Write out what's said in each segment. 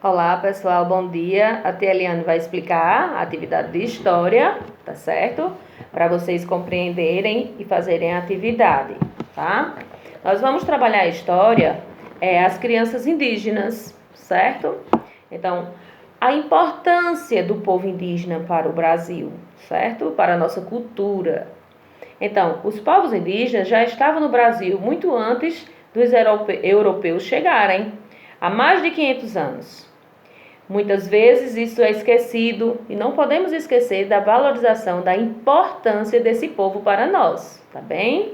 Olá, pessoal, bom dia. A tia Eliane vai explicar a atividade de história, tá certo? Para vocês compreenderem e fazerem a atividade, tá? Nós vamos trabalhar a história, as crianças indígenas, certo? Então, a importância do povo indígena para o Brasil, certo? Para a nossa cultura. Então, os povos indígenas já estavam no Brasil muito antes dos europeus chegarem, há mais de 500 anos. Muitas vezes isso é esquecido e não podemos esquecer da valorização da importância desse povo para nós, tá bem?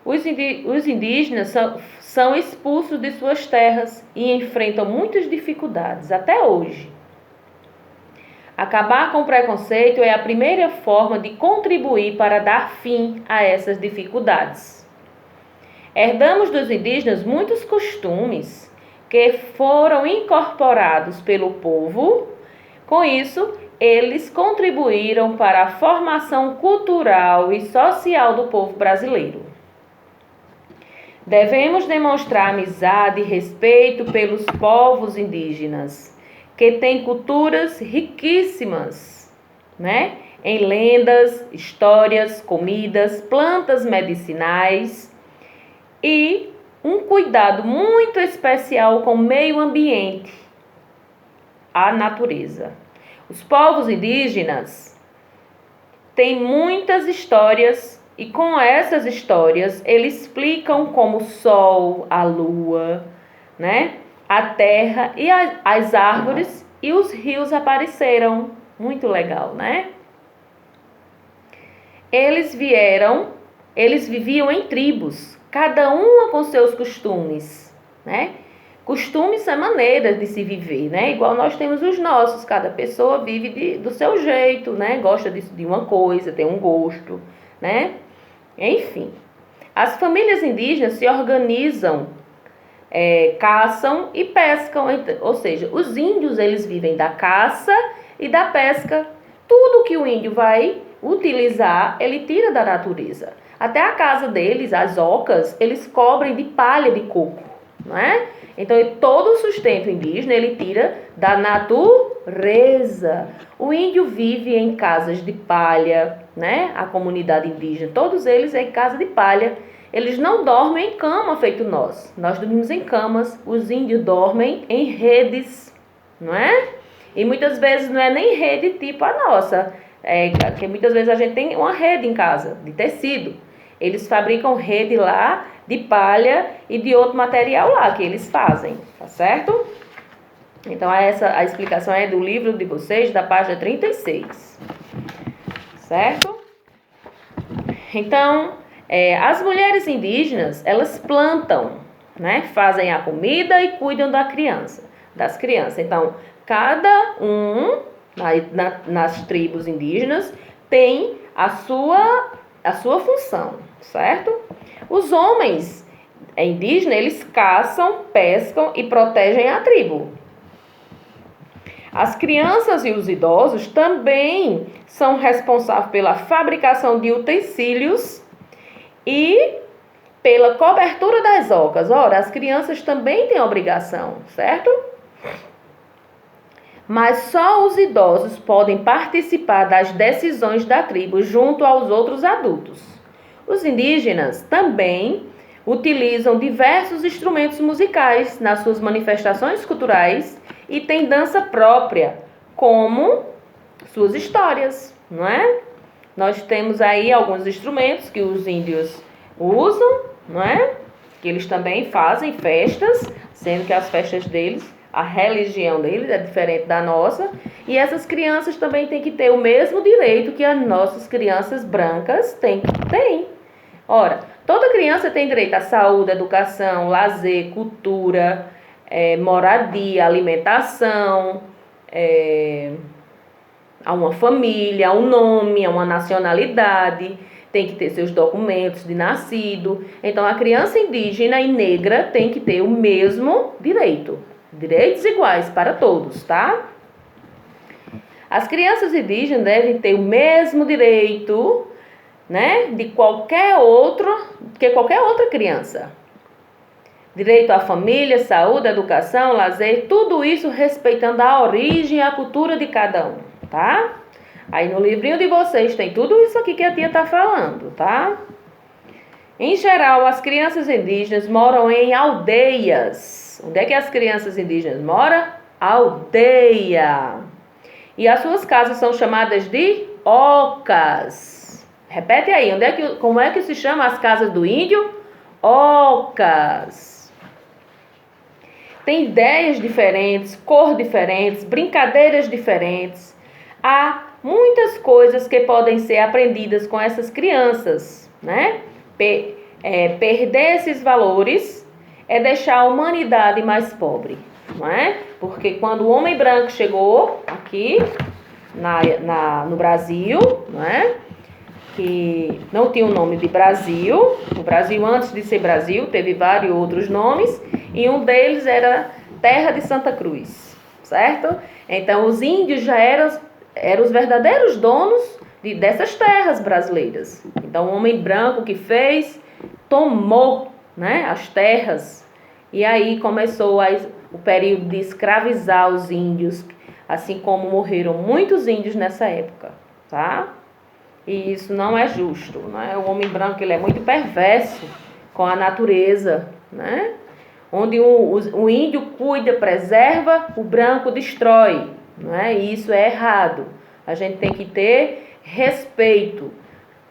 Os indígenas são expulsos de suas terras e enfrentam muitas dificuldades até hoje. Acabar com o preconceito é a primeira forma de contribuir para dar fim a essas dificuldades. Herdamos dos indígenas muitos costumes que foram incorporados pelo povo. Com isso, eles contribuíram para a formação cultural e social do povo brasileiro. Devemos demonstrar amizade e respeito pelos povos indígenas, que têm culturas riquíssimas, né? Em lendas, histórias, comidas, plantas medicinais e um cuidado muito especial com o meio ambiente, a natureza. Os povos indígenas têm muitas histórias e com essas histórias eles explicam como o sol, a lua, né, a terra e as árvores e os rios apareceram. Muito legal, né? Eles viviam em tribos, cada uma com seus costumes, né? Costumes são maneiras de se viver, né? Igual nós temos os nossos, cada pessoa vive do seu jeito, né? Gosta de uma coisa, tem um gosto, né? Enfim, as famílias indígenas se organizam, caçam e pescam, ou seja, os índios eles vivem da caça e da pesca. Tudo que o índio vai utilizar, ele tira da natureza. Até a casa deles, as ocas, eles cobrem de palha de coco, não é? Então, todo o sustento indígena, ele tira da natureza. O índio vive em casas de palha, né? A comunidade indígena, todos eles em casa de palha. Eles não dormem em cama feito nós. Nós dormimos em camas, os índios dormem em redes, não é? E muitas vezes não é nem rede tipo a nossa, que muitas vezes a gente tem uma rede em casa, de tecido. Eles fabricam rede lá de palha e de outro material lá que eles fazem, tá certo? Então a explicação é do livro de vocês, da página 36, certo? Então, as mulheres indígenas, elas plantam, né? Fazem a comida e cuidam das crianças. Então, cada um nas tribos indígenas tem a sua função, certo? Os homens indígenas, eles caçam, pescam e protegem a tribo. As crianças e os idosos também são responsáveis pela fabricação de utensílios e pela cobertura das ocas. Ora, as crianças também têm obrigação, certo? Mas só os idosos podem participar das decisões da tribo junto aos outros adultos. Os indígenas também utilizam diversos instrumentos musicais nas suas manifestações culturais e têm dança própria, como suas histórias, não é? Nós temos aí alguns instrumentos que os índios usam, não é? Que eles também fazem festas, sendo que as festas deles, a religião deles é diferente da nossa, e essas crianças também têm que ter o mesmo direito que as nossas crianças brancas têm. Ora, toda criança tem direito à saúde, educação, lazer, cultura, moradia, alimentação, a uma família, a um nome, a uma nacionalidade, tem que ter seus documentos de nascido. Então, a criança indígena e negra tem que ter o mesmo direito. Direitos iguais para todos, tá? As crianças indígenas devem ter o mesmo direito, né, que qualquer outra criança. Direito à família, saúde, educação, lazer, tudo isso respeitando a origem e a cultura de cada um, tá? Aí no livrinho de vocês tem tudo isso aqui que a tia tá falando, tá? Em geral, as crianças indígenas moram em aldeias. Onde é que as crianças indígenas moram? Aldeia. E as suas casas são chamadas de ocas. Repete aí, como é que se chama as casas do índio? Ocas. Tem ideias diferentes, cor diferentes, brincadeiras diferentes. Há muitas coisas que podem ser aprendidas com essas crianças, né? Perder esses valores é deixar a humanidade mais pobre, não é? Porque quando o homem branco chegou aqui no Brasil, não é? Que não tinha o nome de Brasil. O Brasil, antes de ser Brasil, teve vários outros nomes, e um deles era Terra de Santa Cruz, certo? Então, os índios já eram os verdadeiros donos dessas terras brasileiras. Então, o homem branco que fez, tomou, né, as terras, e aí começou o período de escravizar os índios, assim como morreram muitos índios nessa época, tá? E isso não é justo, né? O homem branco, ele é muito perverso com a natureza, né? Onde o índio cuida, preserva, o branco destrói, né? E isso é errado. A gente tem que ter respeito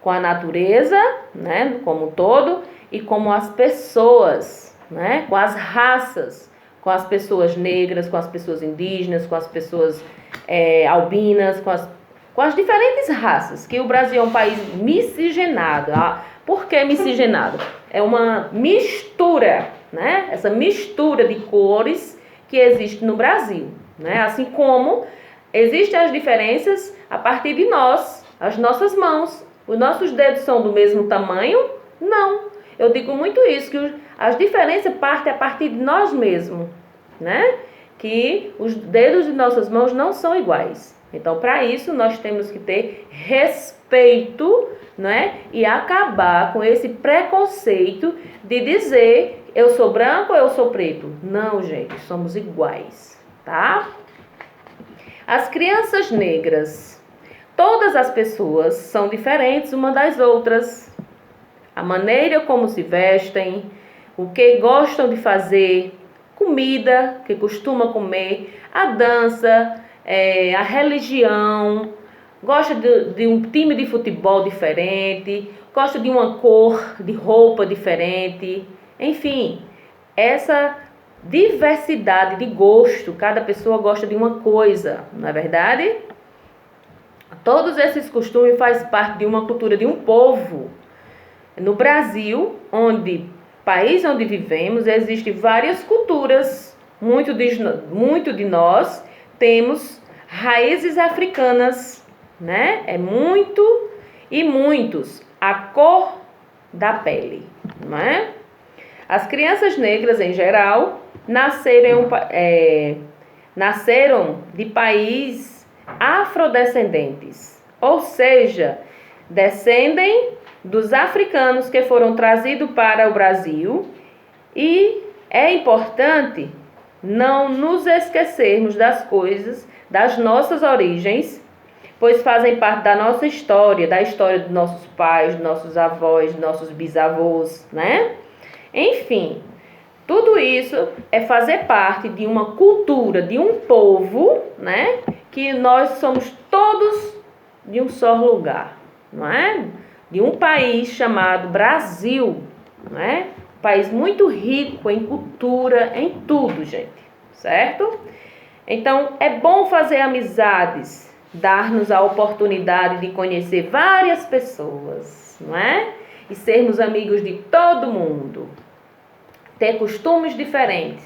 com a natureza, né? Como um todo, e como as pessoas, né? Com as raças, com as pessoas negras, com as pessoas indígenas, com as pessoas albinas, com as diferentes raças, que o Brasil é um país miscigenado. Por que miscigenado? É uma mistura, né? Essa mistura de cores que existe no Brasil, né? Assim como existem as diferenças a partir de nós, as nossas mãos. Os nossos dedos são do mesmo tamanho? Não. Eu digo muito isso, que as diferenças partem a partir de nós mesmos, né? Que os dedos de nossas mãos não são iguais. Então, para isso, nós temos que ter respeito, né? E acabar com esse preconceito de dizer eu sou branco ou eu sou preto. Não, gente, somos iguais, tá? As crianças negras, todas as pessoas são diferentes uma das outras. A maneira como se vestem, o que gostam de fazer, comida que costuma comer, a dança, a religião, gosta de um time de futebol diferente, gosta de uma cor de roupa diferente, enfim, essa diversidade de gosto, cada pessoa gosta de uma coisa, não é verdade? Todos esses costumes fazem parte de uma cultura de um povo. No Brasil, país onde vivemos, existem várias culturas, muito de nós temos raízes africanas, né? Muitos. A cor da pele, não é? As crianças negras, em geral, nasceram de países afrodescendentes, ou seja, descendem dos africanos que foram trazidos para o Brasil, e é importante não nos esquecermos das coisas, das nossas origens, pois fazem parte da nossa história, da história dos nossos pais, dos nossos avós, dos nossos bisavós, né? Enfim, tudo isso é fazer parte de uma cultura, de um povo, né? Que nós somos todos de um só lugar, não é? De um país chamado Brasil, não é? Um país muito rico em cultura, em tudo, gente, certo? Então, é bom fazer amizades, dar-nos a oportunidade de conhecer várias pessoas, não é? E sermos amigos de todo mundo. Ter costumes diferentes,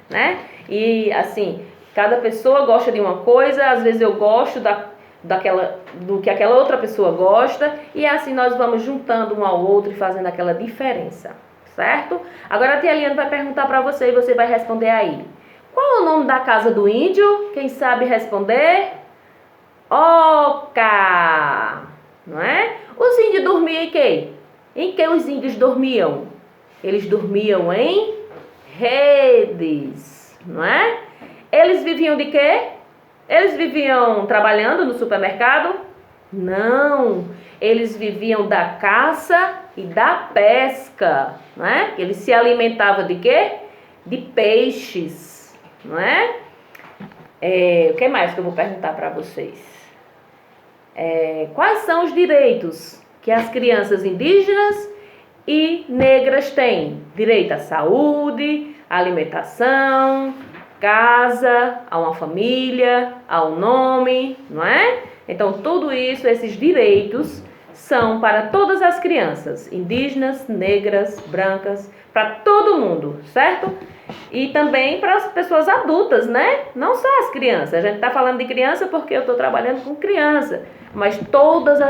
né? E, assim, cada pessoa gosta de uma coisa, às vezes eu gosto do que aquela outra pessoa gosta, e assim nós vamos juntando um ao outro e fazendo aquela diferença, certo? Agora a tia Eliane vai perguntar para você e você vai responder aí. Qual é o nome da casa do índio? Quem sabe responder? Oca! Não é? Os índios dormiam em quê? Em que os índios dormiam? Eles dormiam em redes, não é? Eles viviam de quê? Eles viviam trabalhando no supermercado? Não, eles viviam da caça e da pesca, não é? Eles se alimentavam de quê? De peixes, não é? O que mais que eu vou perguntar para vocês? Quais são os direitos que as crianças indígenas e negras têm? Direito à saúde, à alimentação, casa, a uma família, ao nome, não é? Então, tudo isso, esses direitos, são para todas as crianças, indígenas, negras, brancas, para todo mundo, certo? E também para as pessoas adultas, né? Não só as crianças. A gente está falando de criança porque eu estou trabalhando com criança, mas todas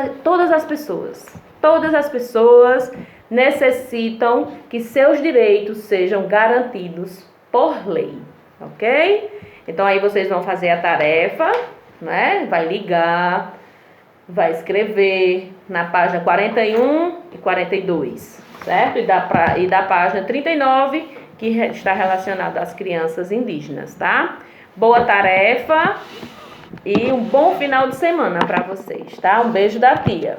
as pessoas necessitam que seus direitos sejam garantidos por lei, ok? Então aí vocês vão fazer a tarefa, né? Vai ligar, vai escrever na página 41 e 42, certo? E da página 39, que está relacionada às crianças indígenas, tá? Boa tarefa e um bom final de semana para vocês, tá? Um beijo da tia.